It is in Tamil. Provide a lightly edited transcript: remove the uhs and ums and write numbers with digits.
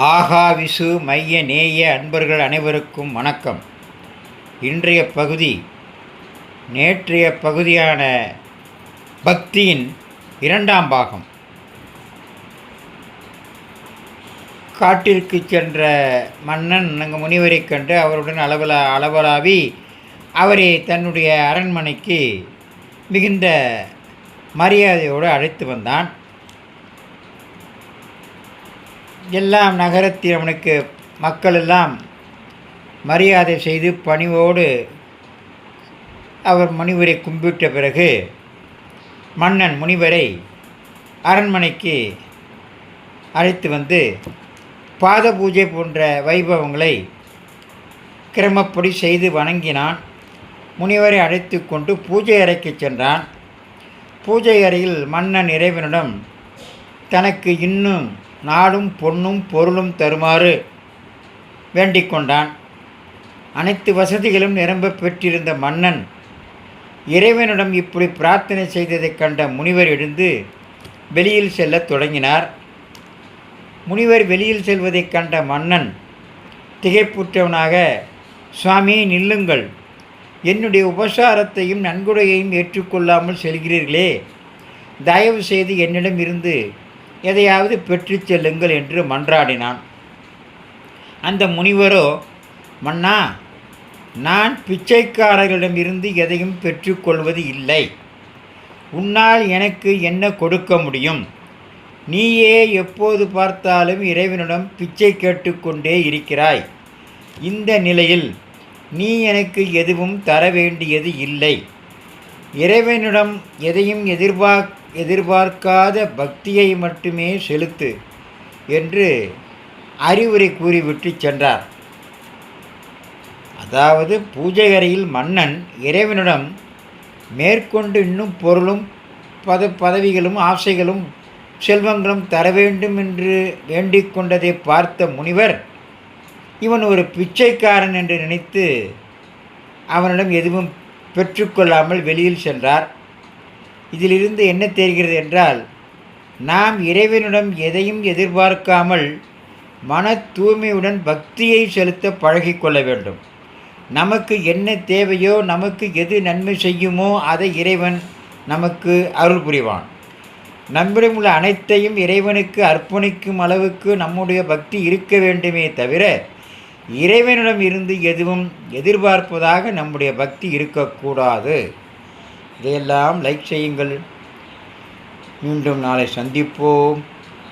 ஆகா விசு மைய நேய அன்பர்கள் அனைவருக்கும் வணக்கம். இன்றைய பகுதி நேற்றைய பகுதியான பக்தியின் இரண்டாம் பாகம். காட்டிற்கு சென்ற மன்னன் அங்கு முனிவரைக் கண்டு அவருடன் அளவலாவி அவரை தன்னுடைய அரண்மனைக்கு மிகுந்த மரியாதையோடு அழைத்து வந்தான். எல்லாம் நகரத்தில் அவனுக்கு மக்கள் எல்லாம் மரியாதை செய்து பணிவோடு அவர் முனிவரை கும்பிட்ட பிறகு மன்னன் முனிவரை அரண்மனைக்கு அழைத்து வந்து பாத பூஜை போன்ற வைபவங்களை கிரமப்படி செய்து வணங்கினான். முனிவரை அழைத்து கொண்டு பூஜை அறைக்கு சென்றான். பூஜை அறையில் மன்னன் இறைவனிடம் தனக்கு இன்னும் நாடும் பொன்னும் பொருளும் தருமாறு வேண்டிக் கொண்டான். அனைத்து வசதிகளும் நிரம்ப பெற்றிருந்த மன்னன் இறைவனிடம் இப்படி பிரார்த்தனை செய்ததைக் கண்ட முனிவர் எழுந்து வெளியில் செல்லத் தொடங்கினார். முனிவர் வெளியில் செல்வதைக் கண்ட மன்னன் திகைப்புற்றவனாக, சுவாமி நில்லுங்கள், என்னுடைய உபசாரத்தையும் நன்கொடையையும் ஏற்றுக்கொள்ளாமல் செல்கிறீர்களே, தயவு செய்து என்னிடம் இருந்து எதையாவது பெற்று செல்லுங்கள் என்று மன்றாடினான். அந்த முனிவரோ, மன்னா, நான் பிச்சைக்காரர்களிடமிருந்து எதையும் பெற்றுக்கொள்வது இல்லை. உன்னால் எனக்கு என்ன கொடுக்க முடியும்? நீயே எப்போது பார்த்தாலும் இறைவனிடம் பிச்சை கேட்டுக்கொண்டே இருக்கிறாய். இந்த நிலையில் நீ எனக்கு எதுவும் தர வேண்டியது இல்லை. இறைவனிடம் எதையும் எதிர்பார்க்காத பக்தியை மட்டுமே செலுத்து என்று அறிவுரை கூறிவிட்டு சென்றார். அதாவது பூஜை அறையில் மன்னன் இறைவனிடம் மேற்கொண்டு இன்னும் பொருளும் பதவிகளும் ஆசைகளும் செல்வங்களும் தர வேண்டும் என்று வேண்டிக் கொண்டதை பார்த்த முனிவர் இவன் ஒரு பிச்சைக்காரன் என்று நினைத்து அவனிடம் எதுவும் பெற்றுக்கொள்ளாமல் வெளியில் சென்றார். இதிலிருந்து என்ன தெரிகிறது என்றால், நாம் இறைவனிடம் எதையும் எதிர்பார்க்காமல் மன தூய்மையுடன் பக்தியை செலுத்த பழகிக்கொள்ள வேண்டும். நமக்கு என்ன தேவையோ, நமக்கு எது நன்மை செய்யுமோ அதை இறைவன் நமக்கு அருள் புரிவான். நம்மிடம் உள்ள அனைத்தையும் இறைவனுக்கு அர்ப்பணிக்கும் அளவுக்கு நம்முடைய பக்தி இருக்க வேண்டுமே தவிர இறைவனிடம் இருந்து எதுவும் எதிர்பார்ப்பதாக நம்முடைய பக்தி இருக்கக்கூடாது. இதையெல்லாம் லைக் செய்யுங்கள். மீண்டும் நாளை சந்திப்போம்.